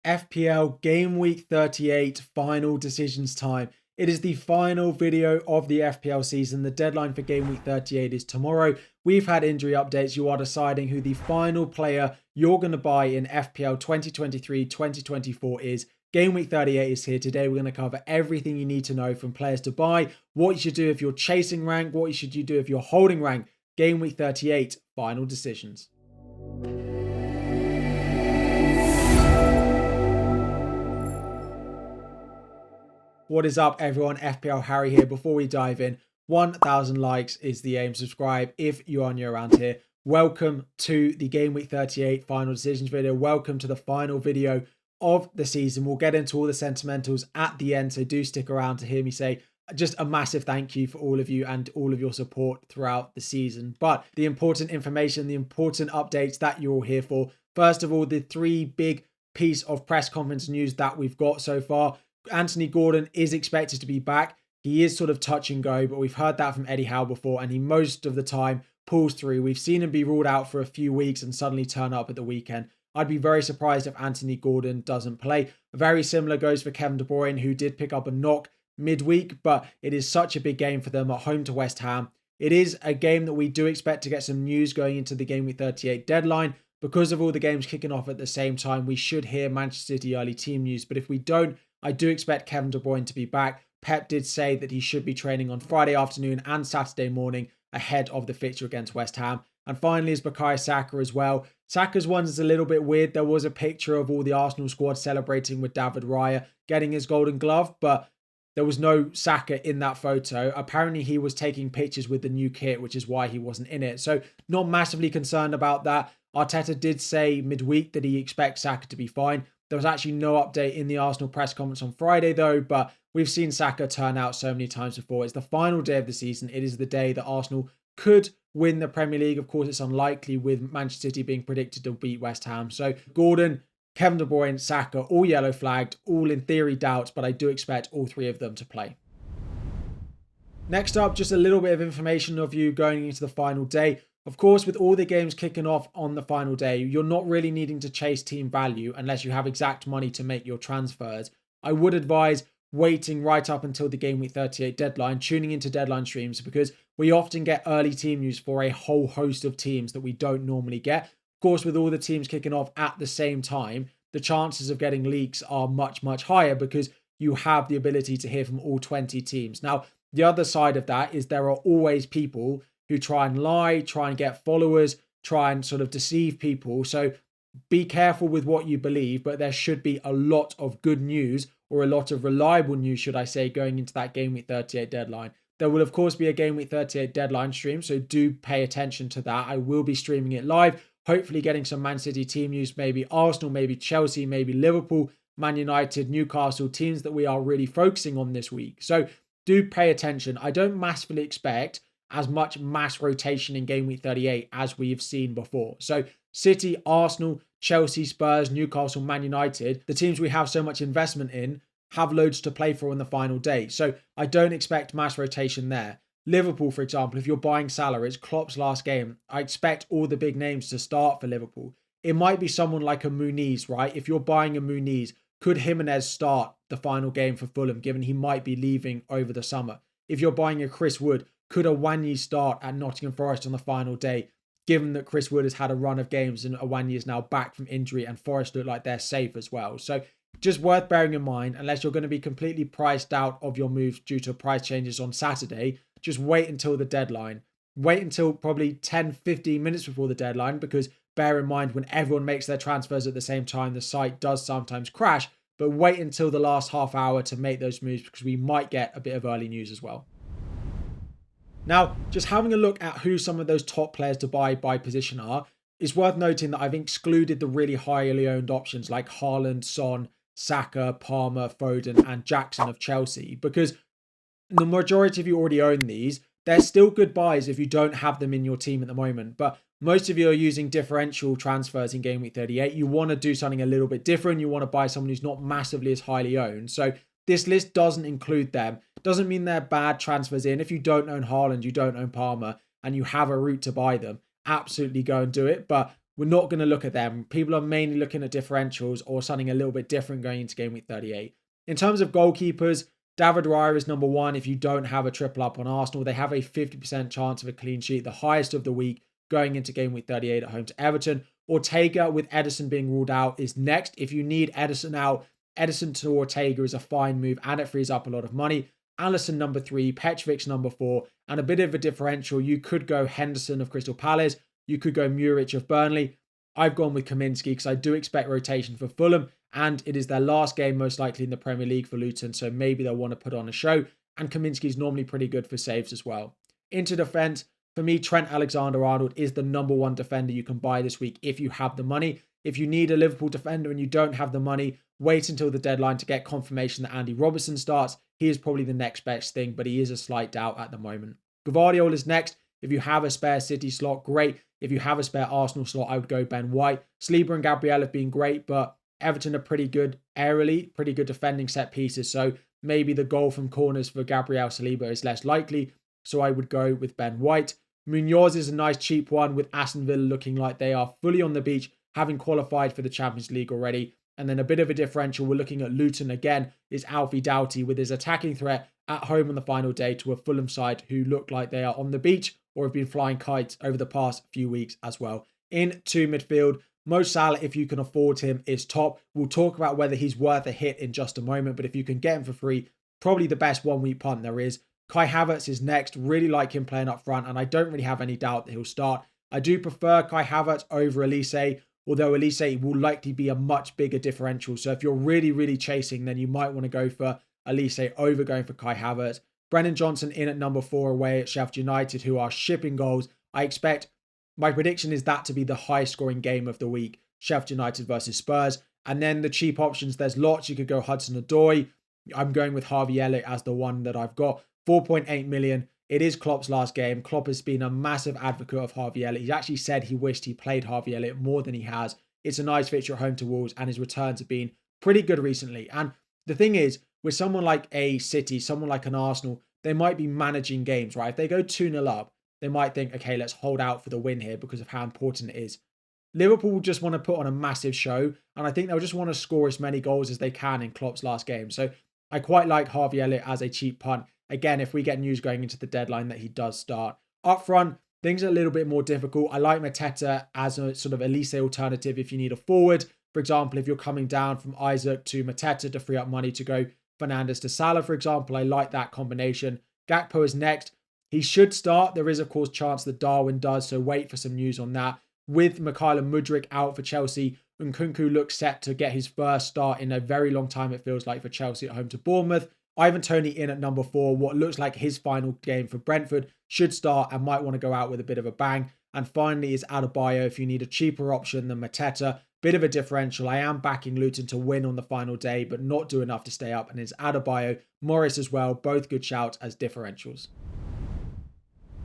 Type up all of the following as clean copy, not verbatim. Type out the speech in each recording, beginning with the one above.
FPL Game Week 38 final decisions time. It is the final video of the FPL season. The deadline for Game Week 38 is tomorrow. We've had injury updates. You are deciding who the final player you're going to buy in FPL 2023-2024 is. Game Week 38 is here. Today we're going to cover everything you need to know from players to buy, what you should do if you're chasing rank, what you do if you're holding rank. Game Week 38 final decisions. What is up, everyone? FPL Harry here. Before we dive in, 1,000 likes is the aim. Subscribe if you are new around here. Welcome to the Game Week 38 final decisions video. Welcome to the final video of the season. We'll get into all the sentimentals at the end, so do stick around to hear me say just a massive thank you for all of you and all of your support throughout the season. But the important information, the important updates that you're all here for. First of all, the three big piece of press conference news that we've got so far. Anthony Gordon is expected to be back. He is sort of touch and go, but we've heard that from Eddie Howe before, and he most of the time pulls through. We've seen him be ruled out for a few weeks and suddenly turn up at the weekend. I'd be very surprised if Anthony Gordon doesn't play. Very similar goes for Kevin De Bruyne, who did pick up a knock midweek, but it is such a big game for them at home to West Ham. It is a game that we do expect to get some news going into the Game Week 38 deadline. Because of all the games kicking off at the same time, we should hear Manchester City early team news. But if we don't, I do expect Kevin De Bruyne to be back. Pep did say that he should be training on Friday afternoon and Saturday morning ahead of the fixture against West Ham. And finally is Bukayo Saka as well. Saka's one is a little bit weird. There was a picture of all the Arsenal squad celebrating with David Raya getting his golden glove, but there was no Saka in that photo. Apparently he was taking pictures with the new kit, which is why he wasn't in it. So not massively concerned about that. Arteta did say midweek that he expects Saka to be fine. There was actually no update in the Arsenal press conference on Friday though, but we've seen Saka turn out so many times before. It's the final day of the season. It is the day that Arsenal could win the Premier League. Of course, it's unlikely with Manchester City being predicted to beat West Ham. So Gordon, Kevin De Bruyne, Saka, all yellow flagged, all in theory doubts, but I do expect all three of them to play. Next up, just a little bit of information of you going into the final day. Of course, with all the games kicking off on the final day, you're not really needing to chase team value unless you have exact money to make your transfers. I would advise waiting right up until the Game Week 38 deadline, tuning into deadline streams, because we often get early team news for a whole host of teams that we don't normally get. Of course, with all the teams kicking off at the same time, the chances of getting leaks are much, much higher because you have the ability to hear from all 20 teams. Now, the other side of that is there are always people who try and lie, try and get followers, try and sort of deceive people. So be careful with what you believe, but there should be a lot of good news, or a lot of reliable news, should I say, going into that Game Week 38 deadline. There will, of course, be a Game Week 38 deadline stream, so do pay attention to that. I will be streaming it live, hopefully getting some Man City team news, maybe Arsenal, maybe Chelsea, maybe Liverpool, Man United, Newcastle, teams that we are really focusing on this week. So do pay attention. I don't massively expect as much mass rotation in Game Week 38 as we have seen before. So City, Arsenal, Chelsea, Spurs, Newcastle, Man United, the teams we have so much investment in, have loads to play for on the final day. So I don't expect mass rotation there. Liverpool, for example, if you're buying Salah, it's Klopp's last game. I expect all the big names to start for Liverpool. It might be someone like a Muniz, right? If you're buying a Muniz, could Jimenez start the final game for Fulham, given he might be leaving over the summer? If you're buying a Chris Wood, could Awanyi start at Nottingham Forest on the final day, given that Chris Wood has had a run of games and Awanyi is now back from injury and Forest look like they're safe as well? So just worth bearing in mind, unless you're going to be completely priced out of your moves due to price changes on Saturday, just wait until the deadline. Wait until probably 10-15 minutes before the deadline, because bear in mind, when everyone makes their transfers at the same time, the site does sometimes crash. But wait until the last half hour to make those moves, because we might get a bit of early news as well. Now, just having a look at who some of those top players to buy by position are, it's worth noting that I've excluded the really highly owned options like Haaland, Son, Saka, Palmer, Foden, and Jackson of Chelsea, because the majority of you already own these. They're still good buys if you don't have them in your team at the moment, but most of you are using differential transfers in Game Week 38. You want to do something a little bit different. You want to buy someone who's not massively as highly owned. So this list doesn't include them. Doesn't mean they're bad transfers in. If you don't own Haaland, you don't own Palmer, and you have a route to buy them, absolutely go and do it. But we're not going to look at them. People are mainly looking at differentials or something a little bit different going into game week 38. In terms of goalkeepers, David Raya is number one. If you don't have a triple up on Arsenal, they have a 50% chance of a clean sheet, the highest of the week going into game week 38 at home to Everton. Ortega, with Ederson being ruled out, is next. If you need Ederson out, Ederson to Ortega is a fine move and it frees up a lot of money. Alisson number 3, Petrovic number 4, and a bit of a differential. You could go Henderson of Crystal Palace. You could go Muric of Burnley. I've gone with Kaminsky because I do expect rotation for Fulham, and it is their last game most likely in the Premier League for Luton, so maybe they'll want to put on a show, and Kaminsky is normally pretty good for saves as well. Into defence, for me, Trent Alexander-Arnold is the number one defender you can buy this week if you have the money. If you need a Liverpool defender and you don't have the money, wait until the deadline to get confirmation that Andy Robertson starts. He is probably the next best thing, but he is a slight doubt at the moment. Gvardiol is next. If you have a spare City slot, great. If you have a spare Arsenal slot, I would go Ben White. Saliba and Gabriel have been great, but Everton are pretty good aerially, pretty good defending set pieces. So maybe the goal from corners for Gabriel Saliba is less likely. So I would go with Ben White. Munoz is a nice cheap one with Aston Villa looking like they are fully on the beach, having qualified for the Champions League already. And then a bit of a differential, we're looking at Luton again, is Alfie Doughty with his attacking threat at home on the final day to a Fulham side who look like they are on the beach or have been flying kites over the past few weeks as well. Into midfield, Mo Salah, if you can afford him, is top. We'll talk about whether he's worth a hit in just a moment, but if you can get him for free, probably the best 1 week punt there is. Kai Havertz is next. Really like him playing up front, and I don't really have any doubt that he'll start. I do prefer Kai Havertz over Elise, although Elise will likely be a much bigger differential. So if you're really, really chasing, then you might want to go for Elise over going for Kai Havertz. Brennan Johnson in at number 4 away at Sheffield United, who are shipping goals. I expect, my prediction is that to be the highest scoring game of the week, Sheffield United versus Spurs. And then the cheap options, there's lots. You could go Hudson-Odoi. I'm going with Harvey Elliott as the one that I've got. 4.8 million. It is Klopp's last game. Klopp has been a massive advocate of Harvey Elliott. He's actually said he wished he played Harvey Elliott more than he has. It's a nice fixture at home to Wolves, and his returns have been pretty good recently. And the thing is, with someone like a City, someone like an Arsenal, they might be managing games, right? If they go 2-0 up, they might think, okay, let's hold out for the win here because of how important it is. Liverpool will just want to put on a massive show, and I think they'll just want to score as many goals as they can in Klopp's last game. So I quite like Harvey Elliott as a cheap punt. Again, if we get news going into the deadline that he does start. Up front, things are a little bit more difficult. I like Mateta as a sort of Elise alternative if you need a forward. For example, if you're coming down from Isaac to Mateta to free up money to go Fernandes to Salah, for example, I like that combination. Gakpo is next. He should start. There is, of course, chance that Darwin does, so wait for some news on that. With Mikhailo Mudryk out for Chelsea, Nkunku looks set to get his first start in a very long time, it feels like, for Chelsea at home to Bournemouth. Ivan Toney in at number 4. What looks like his final game for Brentford should start and might want to go out with a bit of a bang. And finally is Adebayo if you need a cheaper option than Mateta. Bit of a differential. I am backing Luton to win on the final day, but not do enough to stay up. And it's Adebayo, Morris as well. Both good shouts as differentials.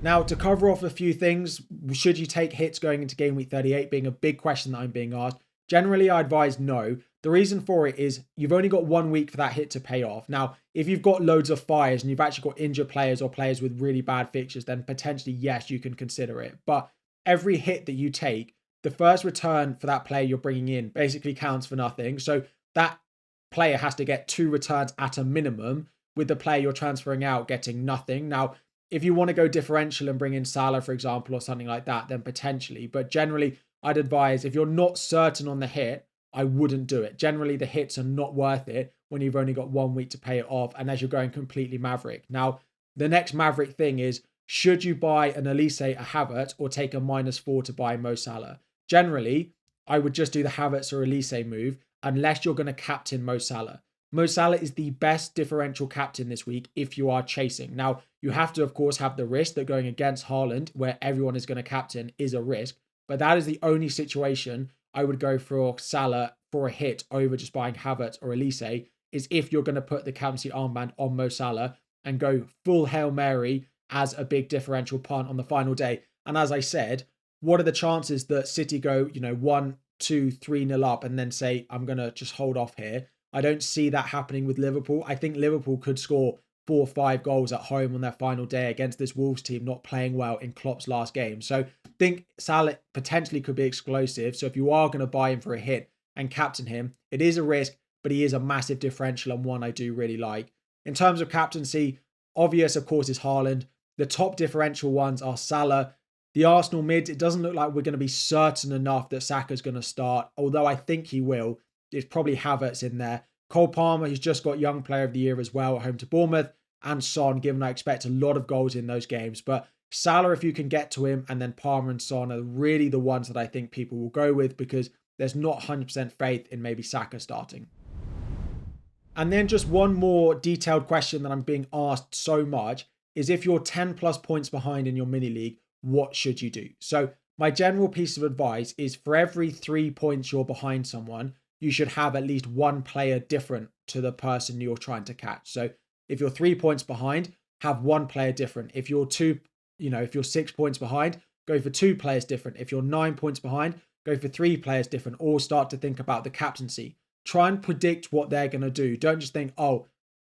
Now, to cover off a few things, should you take hits going into game week 38 being a big question that I'm being asked? Generally, I advise no. The reason for it is you've only got 1 week for that hit to pay off. Now, if you've got loads of fires and you've actually got injured players or players with really bad fixtures, then potentially, yes, you can consider it. But every hit that you take, the first return for that player you're bringing in basically counts for nothing. So that player has to get 2 returns at a minimum, with the player you're transferring out getting nothing. Now, if you want to go differential and bring in Salah, for example, or something like that, then potentially. But generally, I'd advise if you're not certain on the hit, I wouldn't do it. Generally, the hits are not worth it when you've only got 1 week to pay it off and as you're going completely maverick. Now, the next maverick thing is, should you buy an Elise, a Havertz, or take a -4 to buy Mo Salah? Generally, I would just do the Havertz or Elise move unless you're going to captain Mo Salah. Mo Salah is the best differential captain this week if you are chasing. Now, you have to, of course, have the risk that going against Haaland, where everyone is going to captain, is a risk. But that is the only situation I would go for Salah for a hit over just buying Havertz or Elise, is if you're going to put the captaincy armband on Mo Salah and go full Hail Mary as a big differential punt on the final day. And as I said, what are the chances that City go, 1, 2, 3-0 up and then say, I'm going to just hold off here? I don't see that happening with Liverpool. I think Liverpool could score 4 or 5 goals at home on their final day against this Wolves team not playing well in Klopp's last game. So think Salah potentially could be explosive. So if you are going to buy him for a hit and captain him, it is a risk, but he is a massive differential and one I do really like. In terms of captaincy, obvious, of course, is Haaland. The top differential ones are Salah. The Arsenal mids, it doesn't look like we're going to be certain enough that Saka's going to start, although I think he will. It's probably Havertz in there. Cole Palmer, who's just got Young Player of the Year as well at home to Bournemouth, and Son, given I expect a lot of goals in those games. But Salah, if you can get to him, and then Palmer and Son are really the ones that I think people will go with, because there's not 100% faith in maybe Saka starting. And then just one more detailed question that I'm being asked so much is, if you're 10 plus points behind in your mini league, what should you do? So my general piece of advice is, for every 3 points you're behind someone, you should have at least one player different to the person you're trying to catch. So if you're 3 points behind, have one player different. If you're if you're 6 points behind, go for 2 players different. If you're 9 points behind, go for 3 players different, or start to think about the captaincy. Try and predict what they're going to do. Don't just think, oh,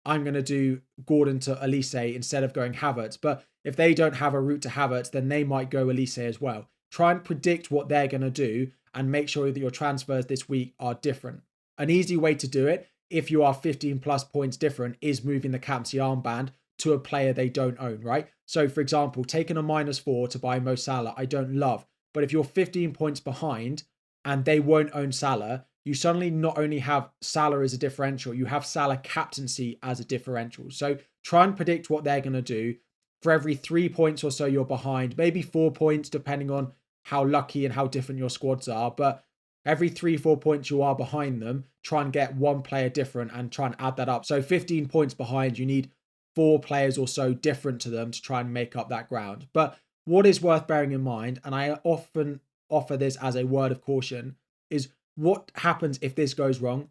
I'm going to do Gordon to Elise instead of going Havertz. But if they don't have a route to Havertz, then they might go Elise as well. Try and predict what they're going to do and make sure that your transfers this week are different. An easy way to do it, if you are 15 plus points different, is moving the captaincy armband to a player they don't own, right? So for example, taking a -4 to buy Mo Salah, I don't love. But if you're 15 points behind and they won't own Salah, you suddenly not only have Salah as a differential, you have Salah captaincy as a differential. So try and predict what they're going to do. For every 3 points or so you're behind, maybe 4 points, depending on how lucky and how different your squads are. But every 3-4 points you are behind them, try and get one player different and try and add that up. So 15 points behind, you need 4 players or so different to them to try and make up that ground. But what is worth bearing in mind, and I often offer this as a word of caution, is what happens if this goes wrong?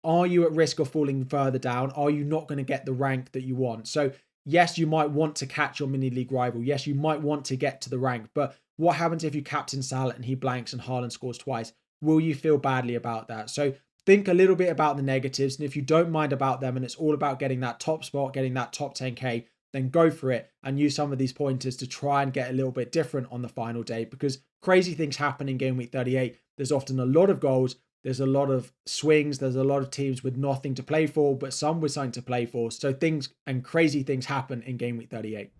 Are you at risk of falling further down? Are you not going to get the rank that you want? So yes, you might want to catch your mini league rival. Yes, you might want to get to the rank. But what happens if you captain Salah and he blanks and Haaland scores twice? Will you feel badly about that? So think a little bit about the negatives. And if you don't mind about them and it's all about getting that top spot, getting that top 10K, then go for it and use some of these pointers to try and get a little bit different on the final day, because crazy things happen in game week 38. There's often a lot of goals. There's a lot of swings. There's a lot of teams with nothing to play for, but some with something to play for. So things and crazy things happen in game week 38.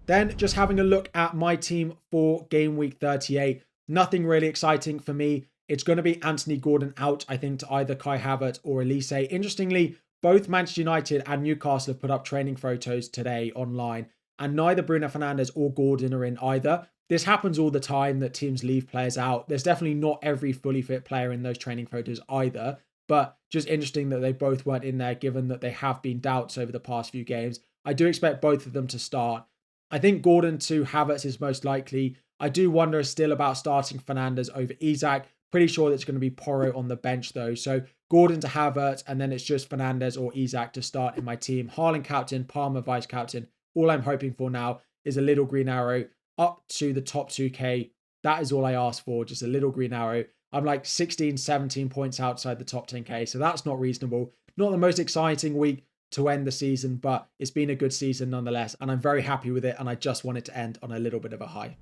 Then just having a look at my team for game week 38. Nothing really exciting for me. It's going to be Anthony Gordon out, I think, to either Kai Havertz or Elise. Interestingly, both Manchester United and Newcastle have put up training photos today online, and neither Bruno Fernandes or Gordon are in either. This happens all the time that teams leave players out. There's definitely not every fully fit player in those training photos either, but just interesting that they both weren't in there, given that they have been doubts over the past few games. I do expect both of them to start. I think Gordon to Havertz is most likely. I do wonder still about starting Fernandes over Isak. Pretty sure it's going to be Porro on the bench though. So Gordon to Havertz, and then it's just Fernandes or Isak to start in my team. Haaland captain, Palmer vice captain. All I'm hoping for now is a little green arrow up to the top 2K. That is all I ask for, just a little green arrow. I'm like 16, 17 points outside the top 10K, so that's not reasonable. Not the most exciting week to end the season, but it's been a good season nonetheless, and I'm very happy with it, and I just want it to end on a little bit of a high.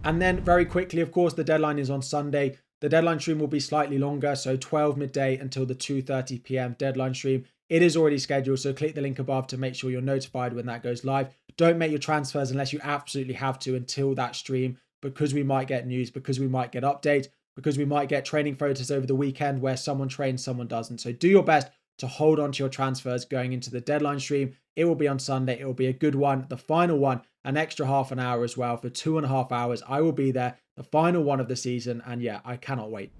And then very quickly, of course, the deadline is on Sunday. The deadline stream will be slightly longer, so 12 midday until the 2:30 p.m. deadline stream. It is already scheduled, so click the link above to make sure you're notified when that goes live. Don't make your transfers unless you absolutely have to until that stream, because we might get news, because we might get updates, because we might get training photos over the weekend where someone trains, someone doesn't. So do your best to hold on to your transfers going into the deadline stream. It will be on Sunday. It will be a good one. The final one, an extra half an hour as well. For 2.5 hours, I will be there. The final one of the season. And yeah, I cannot wait.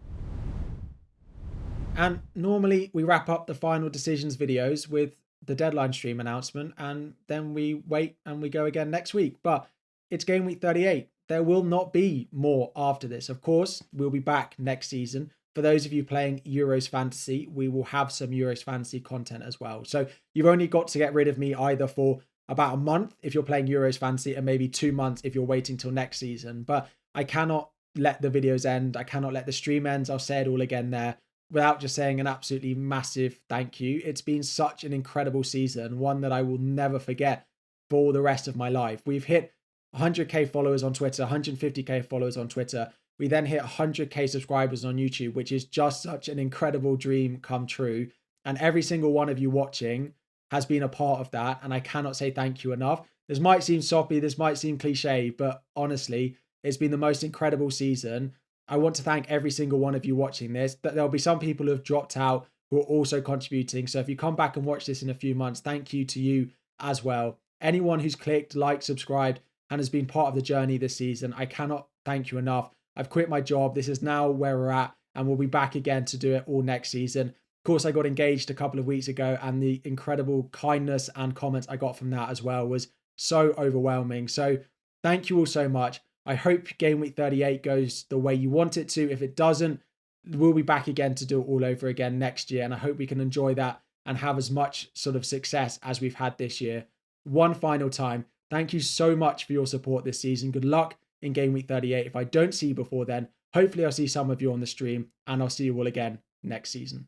And normally we wrap up the final decisions videos with the deadline stream announcement, and then we wait and we go again next week. But it's game week 38. There will not be more after this. Of course, we'll be back next season. For those of you playing Euros Fantasy, we will have some Euros Fantasy content as well. So you've only got to get rid of me either for about a month if you're playing Euros Fantasy, and maybe 2 months if you're waiting till next season. But I cannot let the videos end. I cannot let the stream end. I'll say it all again there without just saying an absolutely massive thank you. It's been such an incredible season, one that I will never forget for the rest of my life. We've hit 100k followers on Twitter, 150k followers on Twitter. We then hit 100k subscribers on YouTube, which is just such an incredible dream come true. And every single one of you watching has been a part of that. And I cannot say thank you enough. This might seem soppy, this might seem cliche, but honestly, it's been the most incredible season. I want to thank every single one of you watching this. There'll be some people who have dropped out who are also contributing. So if you come back and watch this in a few months, thank you to you as well. Anyone who's clicked, liked, subscribed, and has been part of the journey this season, I cannot thank you enough. I've quit my job. This is now where we're at, and we'll be back again to do it all next season. Of course, I got engaged a couple of weeks ago, and the incredible kindness and comments I got from that as well was so overwhelming. So thank you all so much. I hope Game Week 38 goes the way you want it to. If it doesn't, we'll be back again to do it all over again next year. And I hope we can enjoy that and have as much sort of success as we've had this year. One final time, thank you so much for your support this season. Good luck in Game Week 38. If I don't see you before then, hopefully I'll see some of you on the stream, and I'll see you all again next season.